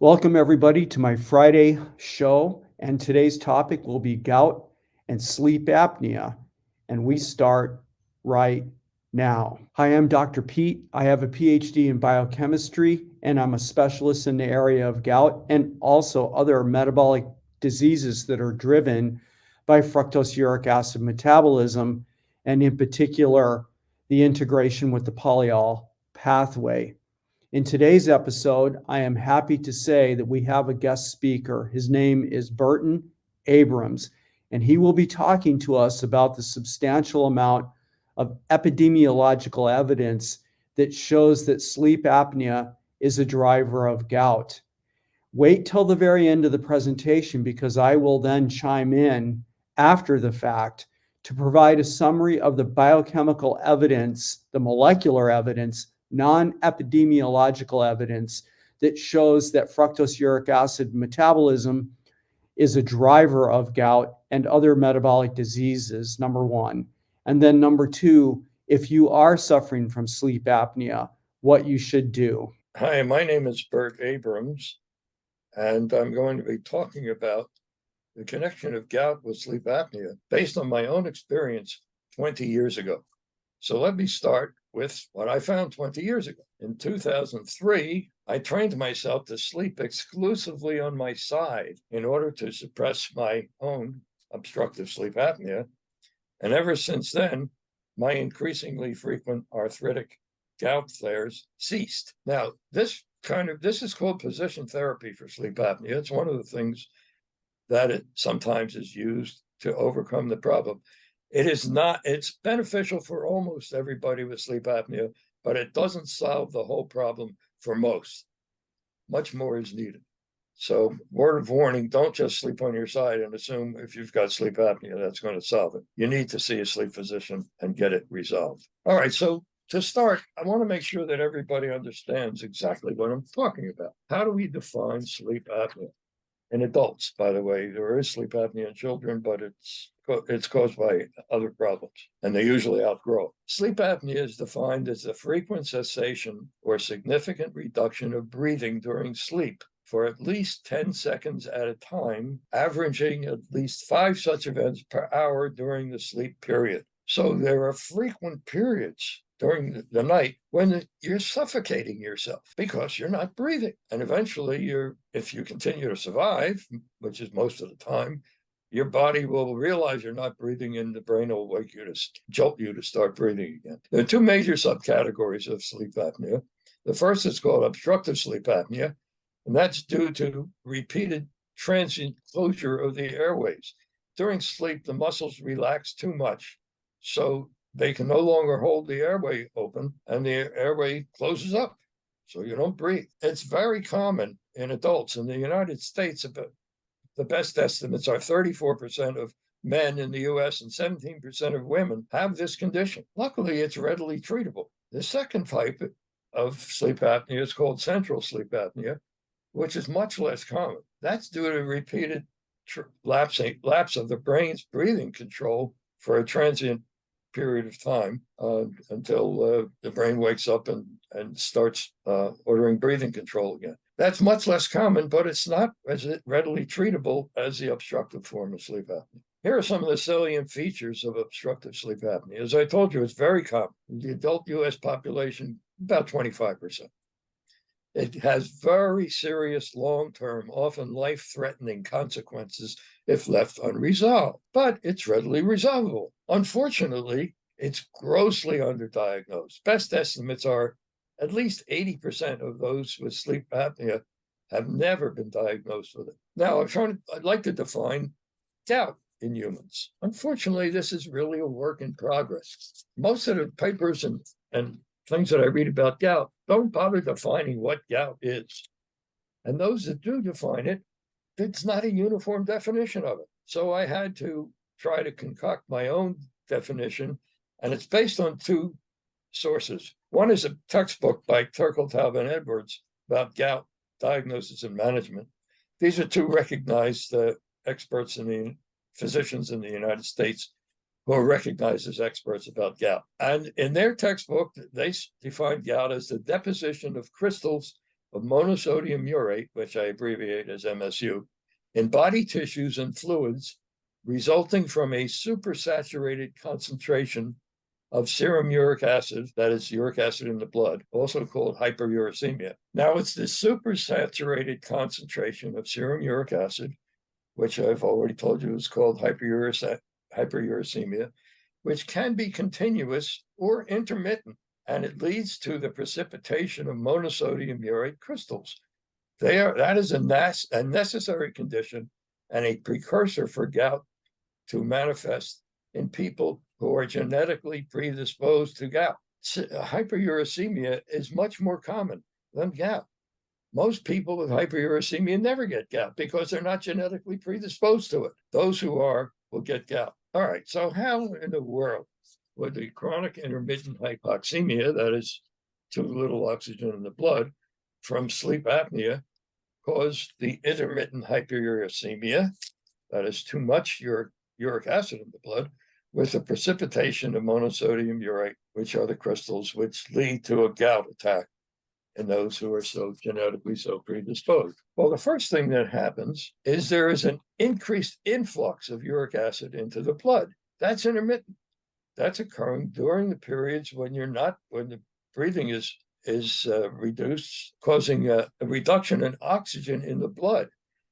Welcome, everybody, to my Friday show. And today's topic will be gout and sleep apnea. And we start right now. Hi, I'm Dr. Pete. I have a PhD in biochemistry, and I'm a specialist in the area of gout and also other metabolic diseases that are driven by fructose uric acid metabolism, and in particular, the integration with the polyol pathway. In today's episode, I am happy to say that we have a guest speaker. His name is Burton Abrams, and he will be talking to us about the substantial amount of epidemiological evidence that shows that sleep apnea is a driver of gout. Wait till the very end of the presentation because I will then chime in after the fact to provide a summary of the biochemical evidence, the molecular evidence, non-epidemiological evidence that shows that fructose uric acid metabolism is a driver of gout and other metabolic diseases, number one. And then number two, if you are suffering from sleep apnea, what you should do. Hi, my name is Burton Abrams, and I'm going to be talking about the connection of gout with sleep apnea based on my own experience 20 years ago. So let me start with what I found 20 years ago. In 2003, I trained myself to sleep exclusively on my side in order to suppress my own obstructive sleep apnea. And ever since then, my increasingly frequent arthritic gout flares ceased. Now, this is called position therapy for sleep apnea. It's one of the things that it sometimes is used to overcome the problem. It's beneficial for almost everybody with sleep apnea, but it doesn't solve the whole problem for most. Much more is needed. So, word of warning, don't just sleep on your side and assume if you've got sleep apnea, that's going to solve it. You need to see a sleep physician and get it resolved. All right, so to start, I want to make sure that everybody understands exactly what I'm talking about. How do we define sleep apnea? In adults, by the way, there is sleep apnea in children, but it's caused by other problems, and they usually outgrow it. Sleep apnea is defined as the frequent cessation or significant reduction of breathing during sleep for at least 10 seconds at a time, averaging at least 5 such events per hour during the sleep period. So there are frequent periods during the night when you're suffocating yourself because you're not breathing. And eventually, if you continue to survive, which is most of the time, your body will realize you're not breathing, and the brain will wake you to jolt you to start breathing again. There are two major subcategories of sleep apnea. The first is called obstructive sleep apnea, and that's due to repeated transient closure of the airways. During sleep, the muscles relax too much, so they can no longer hold the airway open, and the airway closes up, so you don't breathe. It's very common in adults. In the United States, the best estimates are 34% of men in the US and 17% of women have this condition. Luckily, it's readily treatable. The second type of sleep apnea is called central sleep apnea, which is much less common. That's due to repeated lapse of the brain's breathing control for a transient period of time until the brain wakes up and starts ordering breathing control again. That's much less common, but it's not as readily treatable as the obstructive form of sleep apnea. Here are some of the salient features of obstructive sleep apnea. As I told you, it's very common. In the adult US population, about 25%. It has very serious long-term, often life-threatening consequences if left unresolved, but it's readily resolvable. Unfortunately, it's grossly underdiagnosed. Best estimates are at least 80% of those with sleep apnea have never been diagnosed with it. Now, I'd like to define gout in humans. Unfortunately, this is really a work in progress. Most of the papers and things that I read about gout don't bother defining what gout is. And those that do define it, it's not a uniform definition of it. So I had to try to concoct my own definition, and it's based on two sources. One is a textbook by Turkletaub and Edwards about gout diagnosis and management. These are two recognized experts physicians in the United States who are recognized as experts about gout. And in their textbook, they define gout as the deposition of crystals of monosodium urate, which I abbreviate as MSU, in body tissues and fluids, resulting from a supersaturated concentration of serum uric acid, that is uric acid in the blood, also called hyperuricemia. Now, it's this supersaturated concentration of serum uric acid, which I've already told you is called hyperuricemia, which can be continuous or intermittent, and it leads to the precipitation of monosodium urate crystals. That is a necessary condition and a precursor for gout to manifest in people who are genetically predisposed to gout. Hyperuricemia is much more common than gout. Most people with hyperuricemia never get gout because they're not genetically predisposed to it. Those who are will get gout. All right, so how in the world would the chronic intermittent hypoxemia, that is too little oxygen in the blood, from sleep apnea, cause the intermittent hyperuricemia, that is too much uric acid in the blood, with the precipitation of monosodium urate, which are the crystals which lead to a gout attack in those who are genetically so predisposed? Well, the first thing that happens is there is an increased influx of uric acid into the blood. That's intermittent. That's occurring during the periods when the breathing is reduced, causing a reduction in oxygen in the blood,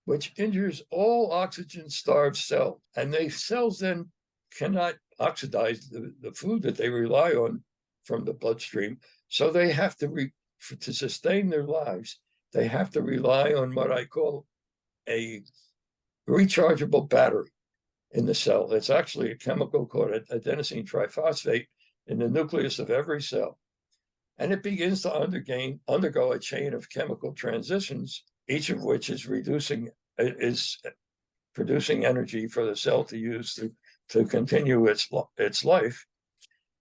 which injures all oxygen-starved cells. And these cells then cannot oxidize the food that they rely on from the bloodstream. So they have to sustain their lives, they have to rely on what I call a rechargeable battery in the cell. It's actually a chemical called adenosine triphosphate in the nucleus of every cell. And it begins to undergo a chain of chemical transitions, each of which is producing energy for the cell to use to continue its life.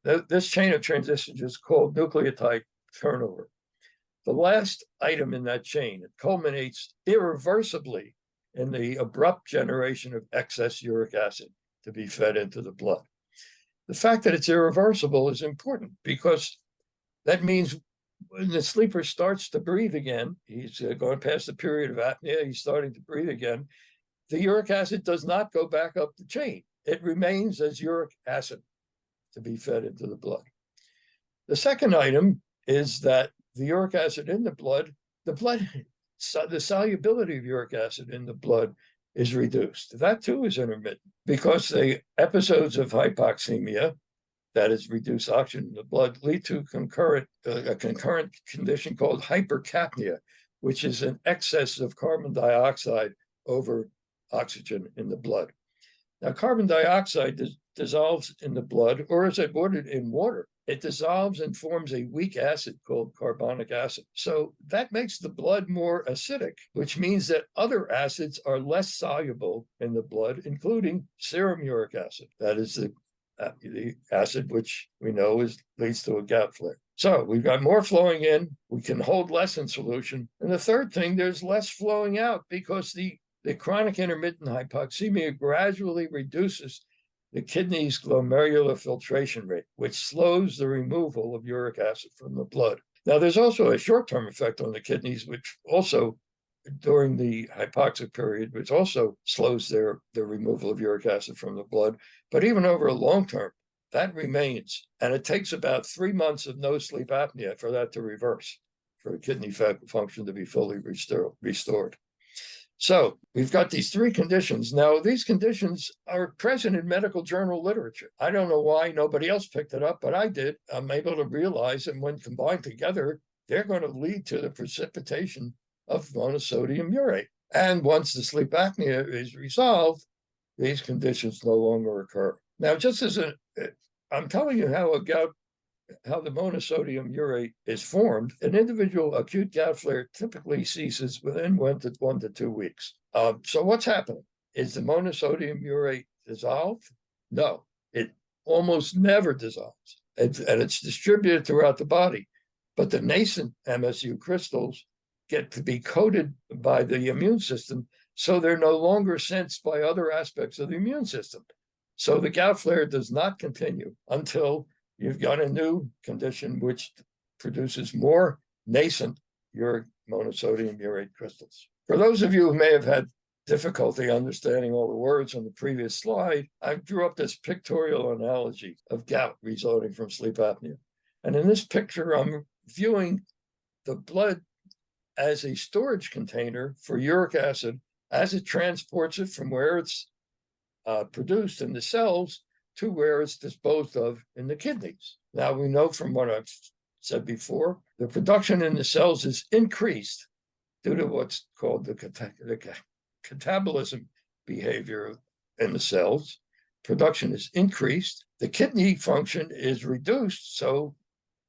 This chain of transitions is called nucleotide turnover. The last item in that chain, it culminates irreversibly in the abrupt generation of excess uric acid to be fed into the blood. The fact that it's irreversible is important because that means when the sleeper starts to breathe again, he's going past the period of apnea, he's starting to breathe again, the uric acid does not go back up the chain. It remains as uric acid to be fed into the blood. The second item is that the uric acid in the blood, the solubility of uric acid in the blood is reduced. That too is intermittent because the episodes of hypoxemia, that is reduced oxygen in the blood, lead to a concurrent condition called hypercapnia, which is an excess of carbon dioxide over oxygen in the blood. Now, carbon dioxide dissolves in the blood, or as I put it, in water. It dissolves and forms a weak acid called carbonic acid. So that makes the blood more acidic, which means that other acids are less soluble in the blood, including serum uric acid. That is the acid which we know leads to a gout flare. So we've got more flowing in, we can hold less in solution. And the third thing, there's less flowing out because the chronic intermittent hypoxemia gradually reduces the kidney's glomerular filtration rate, which slows the removal of uric acid from the blood. Now, there's also a short-term effect on the kidneys, which also, during the hypoxic period, which also slows the removal of uric acid from the blood. But even over a long term, that remains. And it takes about 3 months of no sleep apnea for that to reverse, for kidney function to be fully restored. So we've got these three conditions. Now, these conditions are present in medical journal literature. I don't know why nobody else picked it up, but I did. I'm able to realize that when combined together, they're going to lead to the precipitation of monosodium urate. And once the sleep apnea is resolved, these conditions no longer occur. Now, just as I'm telling you how the monosodium urate is formed, an individual acute gout flare typically ceases within 1 to 2 weeks. So what's happening? Is the monosodium urate dissolved? No, it almost never dissolves. And it's distributed throughout the body. But the nascent MSU crystals get to be coated by the immune system, so they're no longer sensed by other aspects of the immune system. So the gout flare does not continue until you've got a new condition which produces more nascent uric monosodium urate crystals. For those of you who may have had difficulty understanding all the words on the previous slide, I drew up this pictorial analogy of gout resulting from sleep apnea. And in this picture, I'm viewing the blood as a storage container for uric acid as it transports it from where it's produced in the cells to where it's disposed of in the kidneys. Now, we know from what I've said before, the production in the cells is increased due to what's called the catabolism behavior in the cells. Production is increased. The kidney function is reduced, so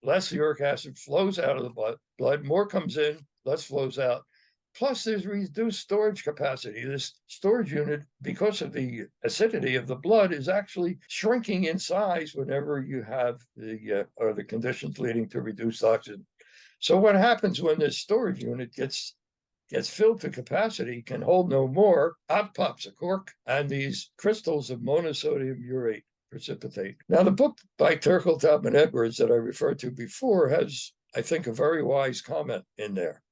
less uric acid flows out of the blood, more comes in, less flows out. Plus, there's reduced storage capacity. This storage unit, because of the acidity of the blood, is actually shrinking in size whenever you have the conditions leading to reduced oxygen. So what happens when this storage unit gets filled to capacity, can hold no more, out pops a cork, and these crystals of monosodium urate precipitate. Now, the book by Burton Abrams that I referred to before has, I think, a very wise comment in there.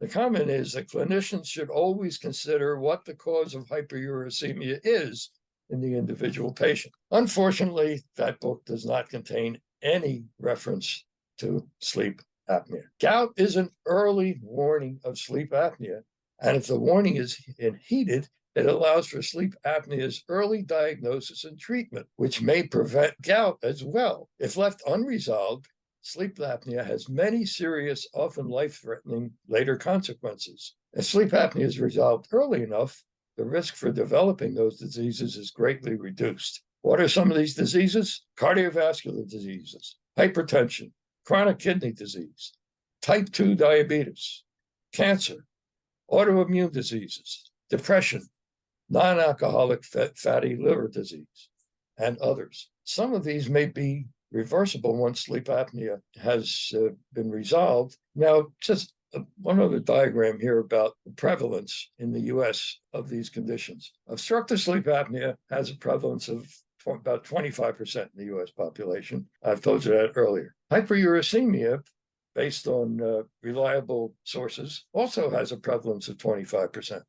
The comment is that clinicians should always consider what the cause of hyperuricemia is in the individual patient. Unfortunately, that book does not contain any reference to sleep apnea. Gout is an early warning of sleep apnea, and if the warning is heeded, it allows for sleep apnea's early diagnosis and treatment, which may prevent gout as well. If left unresolved, sleep apnea has many serious, often life-threatening later consequences. If sleep apnea is resolved early enough, the risk for developing those diseases is greatly reduced. What are some of these diseases? Cardiovascular diseases, hypertension, chronic kidney disease, type 2 diabetes, cancer, autoimmune diseases, depression, non-alcoholic fatty liver disease, and others. Some of these may be reversible once sleep apnea has been resolved. Now, just one other diagram here about the prevalence in the US of these conditions. Obstructive sleep apnea has a prevalence of about 25% in the US population. I've told you that earlier. Hyperuricemia, based on reliable sources, also has a prevalence of 25%.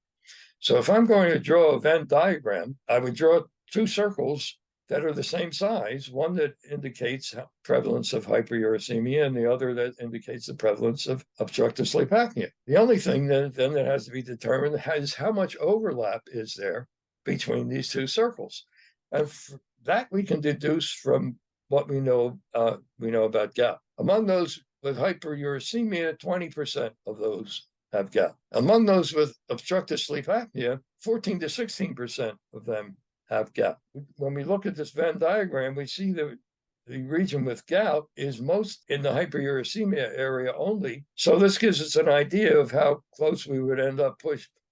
So if I'm going to draw a Venn diagram, I would draw two circles that are the same size, one that indicates prevalence of hyperuricemia and the other that indicates the prevalence of obstructive sleep apnea. The only thing that has to be determined is how much overlap is there between these two circles. And that we can deduce from what we know about gout. Among those with hyperuricemia, 20% of those have gout. Among those with obstructive sleep apnea, 14 to 16% of them have gout. When we look at this Venn diagram, we see that the region with gout is most in the hyperuricemia area only. So this gives us an idea of how close we would end up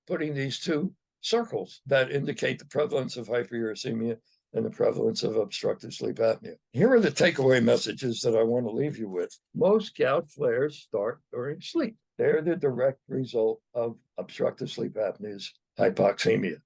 putting these two circles that indicate the prevalence of hyperuricemia and the prevalence of obstructive sleep apnea. Here are the takeaway messages that I want to leave you with. Most gout flares start during sleep. They're the direct result of obstructive sleep apnea's hypoxemia.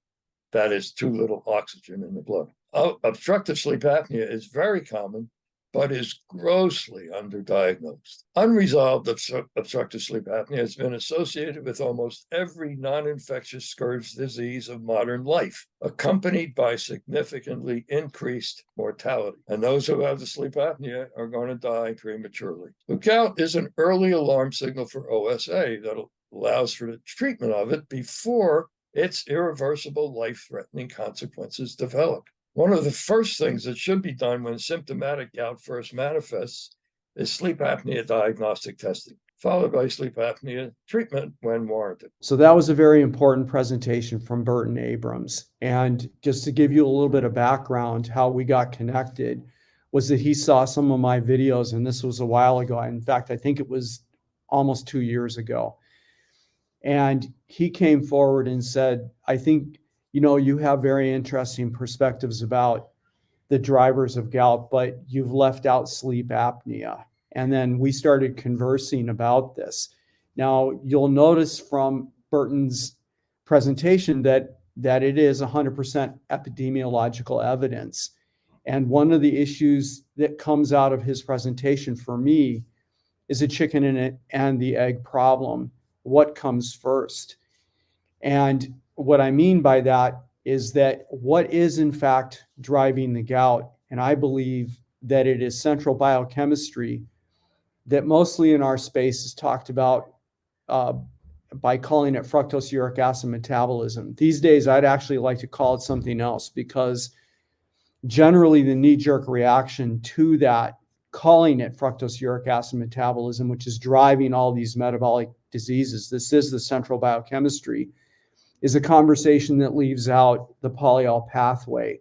That is too little oxygen in the blood. Obstructive sleep apnea is very common, but is grossly underdiagnosed. Unresolved obstructive sleep apnea has been associated with almost every non-infectious scourge disease of modern life, accompanied by significantly increased mortality. And those who have the sleep apnea are going to die prematurely. But gout is an early alarm signal for OSA that allows for the treatment of it before its irreversible life-threatening consequences develop. One of the first things that should be done when symptomatic gout first manifests is sleep apnea diagnostic testing, followed by sleep apnea treatment when warranted. So that was a very important presentation from Burton Abrams. And just to give you a little bit of background, how we got connected was that he saw some of my videos, and this was a while ago. In fact, I think it was almost 2 years ago. And he came forward and said, I think, you have very interesting perspectives about the drivers of gout, but you've left out sleep apnea. And then we started conversing about this. Now, you'll notice from Burton's presentation that it is 100% epidemiological evidence. And one of the issues that comes out of his presentation for me is a chicken and the egg problem what comes first. And what I mean by that is that what is in fact driving the gout, and I believe that it is central biochemistry that mostly in our space is talked about uh, by calling it fructose uric acid metabolism. These days, I'd actually like to call it something else, because generally the knee-jerk reaction to that, calling it fructose uric acid metabolism, which is driving all these metabolic diseases, this is the central biochemistry, is a conversation that leaves out the polyol pathway.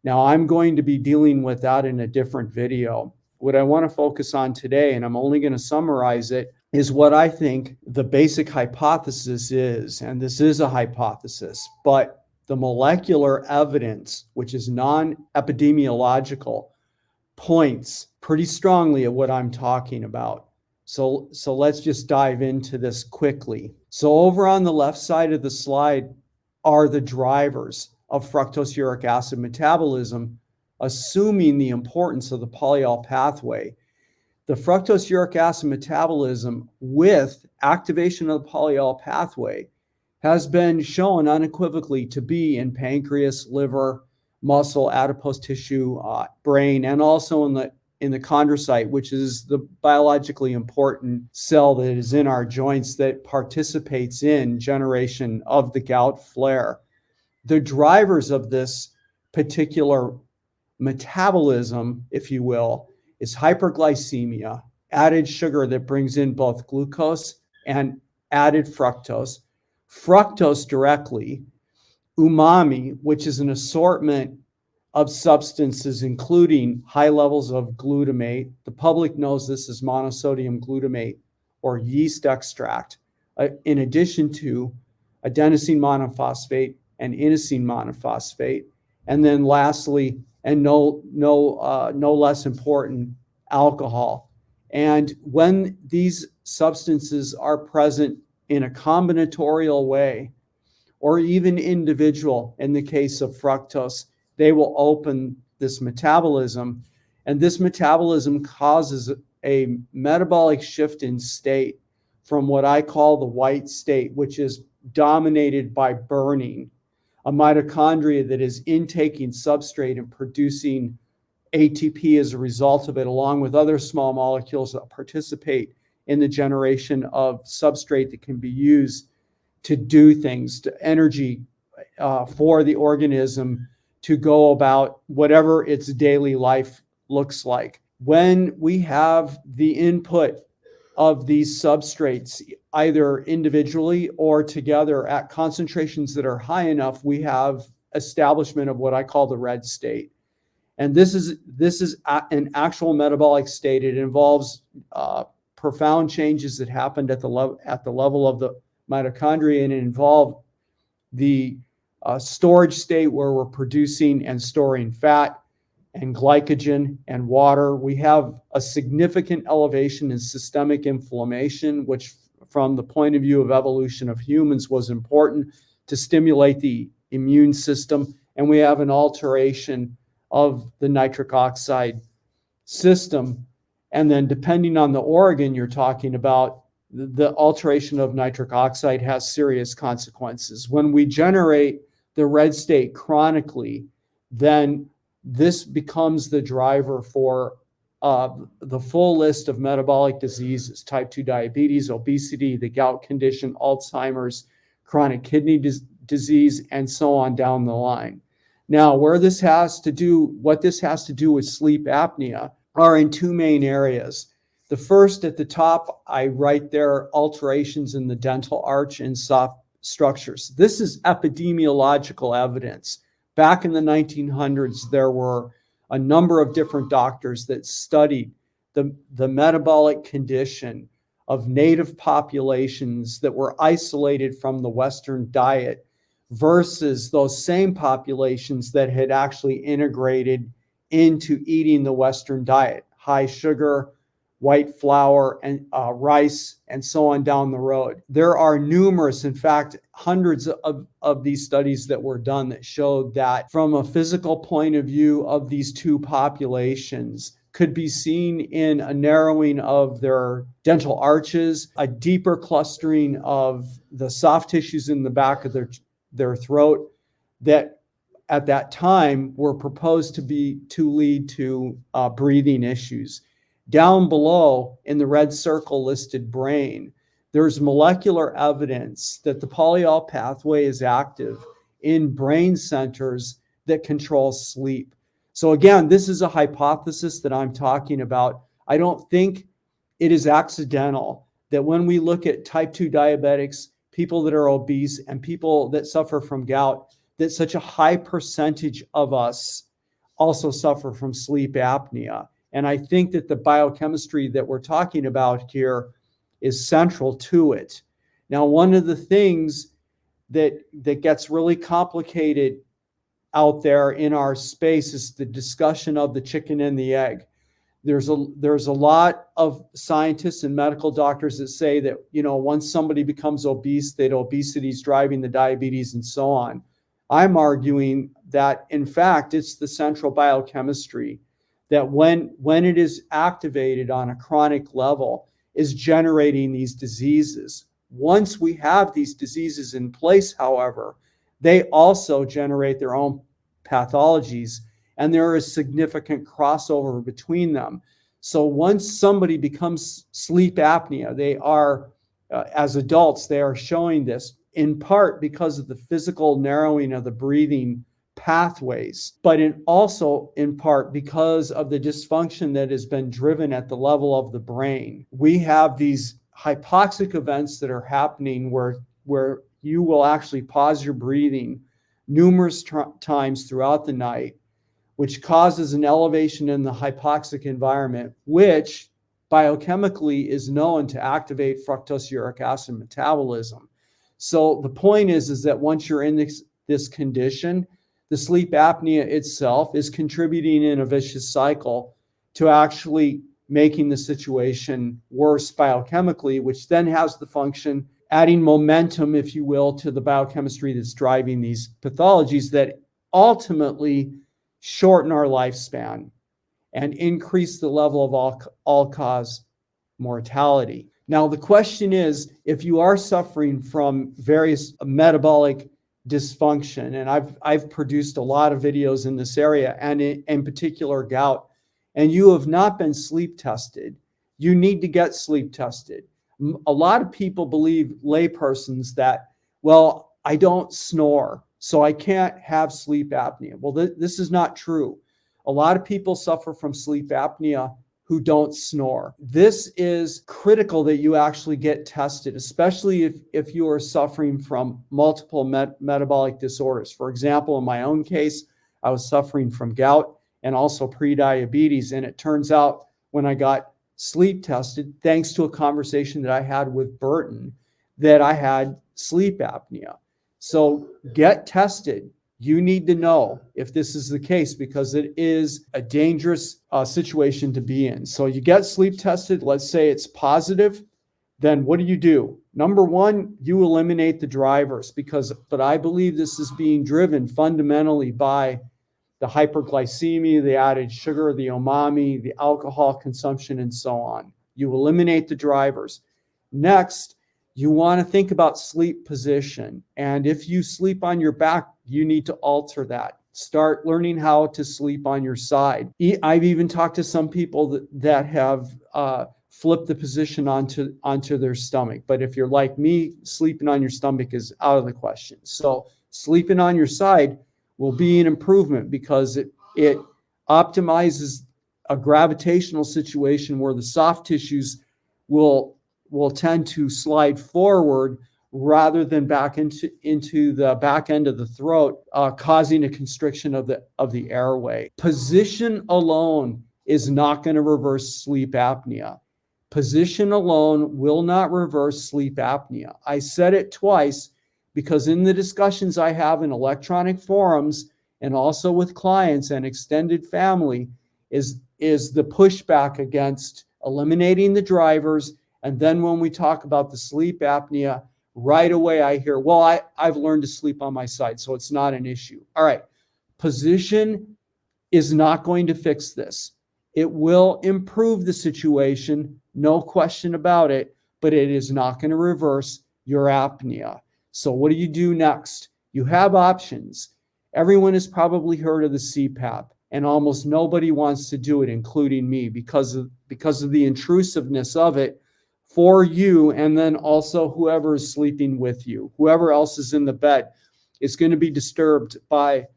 Now, I'm going to be dealing with that in a different video. What I want to focus on today, and I'm only going to summarize it, is what I think the basic hypothesis is. And this is a hypothesis, but the molecular evidence, which is non-epidemiological, points pretty strongly at what I'm talking about. So let's just dive into this quickly. So over on the left side of the slide are the drivers of fructose uric acid metabolism, assuming the importance of the polyol pathway. The fructose uric acid metabolism with activation of the polyol pathway has been shown unequivocally to be in pancreas, liver, muscle, adipose tissue, brain, and also in the chondrocyte, which is the biologically important cell that is in our joints that participates in generation of the gout flare. The drivers of this particular metabolism, if you will, is hyperglycemia, added sugar that brings in both glucose and added fructose, fructose directly, umami, which is an assortment of substances, including high levels of glutamate. The public knows this as monosodium glutamate or yeast extract, in addition to adenosine monophosphate and inosine monophosphate. And then lastly, and no less important, alcohol. And when these substances are present in a combinatorial way, or even individual, in the case of fructose, they will open this metabolism. And this metabolism causes a metabolic shift in state from what I call the white state, which is dominated by burning, a mitochondria that is intaking substrate and producing ATP as a result of it, along with other small molecules that participate in the generation of substrate that can be used to do things, to energy for the organism to go about whatever its daily life looks like. When we have the input of these substrates, either individually or together at concentrations that are high enough, we have establishment of what I call the red state. And this is an actual metabolic state. It involves profound changes that happened at the level of the mitochondria, and it involved the storage state where we're producing and storing fat and glycogen and water. We have a significant elevation in systemic inflammation, which from the point of view of evolution of humans was important to stimulate the immune system. And we have an alteration of the nitric oxide system. And then depending on the organ you're talking about, the alteration of nitric oxide has serious consequences. When we generate the red state chronically, then this becomes the driver for the full list of metabolic diseases: type 2 diabetes, obesity, the gout condition, Alzheimer's, chronic kidney disease, and so on down the line. Now, what this has to do with sleep apnea are in two main areas. The first, at the top, I write there, alterations in the dental arch and soft structures. This is epidemiological evidence. Back in the 1900s, there were a number of different doctors that studied the metabolic condition of native populations that were isolated from the Western diet versus those same populations that had actually integrated into eating the Western diet: high sugar, white flour, and rice, and so on down the road. There are numerous, in fact, hundreds of these studies that were done that showed that from a physical point of view of these two populations, could be seen in a narrowing of their dental arches, a deeper clustering of the soft tissues in the back of their throat that at that time were proposed to lead to breathing issues. Down below in the red circle listed brain, there's molecular evidence that the polyol pathway is active in brain centers that control sleep. So again, this is a hypothesis that I'm talking about. I don't think it is accidental that when we look at type 2 diabetics, people that are obese, and people that suffer from gout, that such a high percentage of us also suffer from sleep apnea. And I think that the biochemistry that we're talking about here is central to it. Now, one of the things that gets really complicated out there in our space is the discussion of the chicken and the egg. There's a lot of scientists and medical doctors that say that, once somebody becomes obese, that obesity is driving the diabetes and so on. I'm arguing that, in fact, it's the central biochemistry that when it is activated on a chronic level is generating these diseases. Once we have these diseases in place, however, they also generate their own pathologies, and there is significant crossover between them. So once somebody becomes sleep apnea, they are, as adults, they are showing this in part because of the physical narrowing of the breathing pathways, but also in part because of the dysfunction that has been driven at the level of the brain. We have these hypoxic events that are happening where you will actually pause your breathing numerous times throughout the night, which causes an elevation in the hypoxic environment, which biochemically is known to activate fructose uric acid metabolism. So the point is that once you're in this condition, the sleep apnea itself is contributing in a vicious cycle to actually making the situation worse biochemically, which then has the function adding momentum, if you will, to the biochemistry that's driving these pathologies that ultimately shorten our lifespan and increase the level of all-cause mortality. Now, the question is, if you are suffering from various metabolic dysfunction, and I've produced a lot of videos in this area, and in particular gout, and you have not been sleep tested, you need to get sleep tested. A lot of people believe, laypersons, that, well, I don't snore, so I can't have sleep apnea. Well, this is not true. A lot of people suffer from sleep apnea who don't snore. This is critical that you actually get tested, especially if you are suffering from multiple metabolic disorders. For example, in my own case, I was suffering from gout and also prediabetes. And it turns out when I got sleep tested, thanks to a conversation that I had with Burton, that I had sleep apnea. So get tested. You need to know if this is the case, because it is a dangerous situation to be in. So you get sleep tested, let's say it's positive, then what do? Number one, you eliminate the drivers, but I believe this is being driven fundamentally by the hyperglycemia, the added sugar, the umami, the alcohol consumption, and so on. You eliminate the drivers. Next, you want to think about sleep position. And if you sleep on your back, you need to alter that. Start learning how to sleep on your side. I've even talked to some people that have flipped the position onto their stomach. But if you're like me, sleeping on your stomach is out of the question. So sleeping on your side will be an improvement, because it optimizes a gravitational situation where the soft tissues will tend to slide forward rather than back into the back end of the throat, causing a constriction of the airway. Position alone is not going to reverse sleep apnea. Position alone will not reverse sleep apnea. I said it twice because in the discussions I have in electronic forums and also with clients and extended family is the pushback against eliminating the drivers. And then when we talk about the sleep apnea, right away I hear, well, I've learned to sleep on my side, so it's not an issue. All right, position is not going to fix this. It will improve the situation, no question about it, but it is not going to reverse your apnea. So what do you do next? You have options. Everyone has probably heard of the CPAP, and almost nobody wants to do it, including me, because of the intrusiveness of it for you, and then also whoever is sleeping with you. Whoever else is in the bed is going to be disturbed by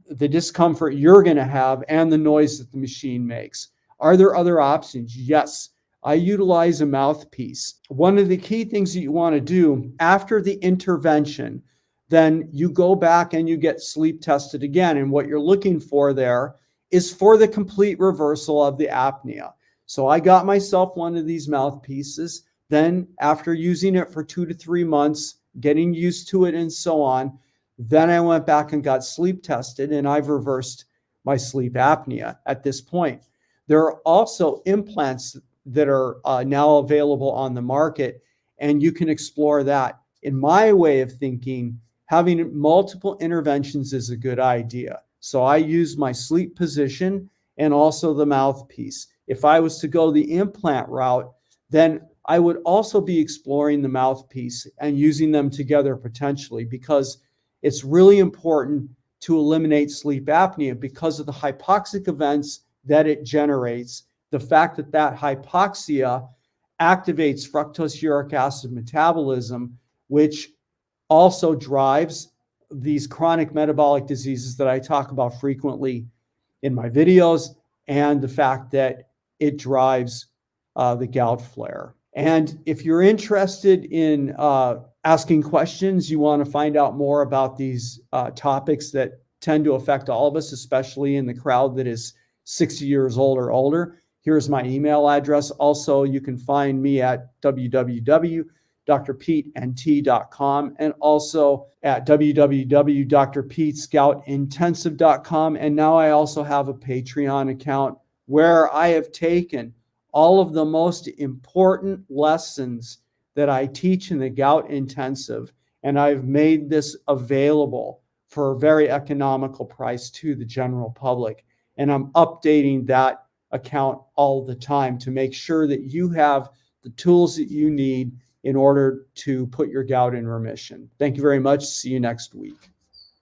the discomfort you're going to have and the noise that the machine makes. Are there other options? Yes. I utilize a mouthpiece. One of the key things that you want to do after the intervention, then you go back and you get sleep tested again. And what you're looking for there is for the complete reversal of the apnea. So I got myself one of these mouthpieces. Then after using it for 2 to 3 months, getting used to it and so on, then I went back and got sleep tested, and I've reversed my sleep apnea at this point. There are also implants that are now available on the market, and you can explore that. In my way of thinking, having multiple interventions is a good idea. So I use my sleep position and also the mouthpiece. If I was to go the implant route, then I would also be exploring the mouthpiece and using them together potentially, because it's really important to eliminate sleep apnea because of the hypoxic events that it generates. The fact that hypoxia activates fructose uric acid metabolism, which also drives these chronic metabolic diseases that I talk about frequently in my videos, and the fact that it drives the gout flare. And if you're interested in asking questions, you want to find out more about these topics that tend to affect all of us, especially in the crowd that is 60 years old or older, here's my email address. Also, you can find me at www.drpeteNT.com and also at www.drpetesgoutintensive.com. And now I also have a Patreon account where I have taken all of the most important lessons that I teach in the Gout Intensive, and I've made this available for a very economical price to the general public. And I'm updating that account all the time to make sure that you have the tools that you need in order to put your gout in remission. Thank you very much. See you next week.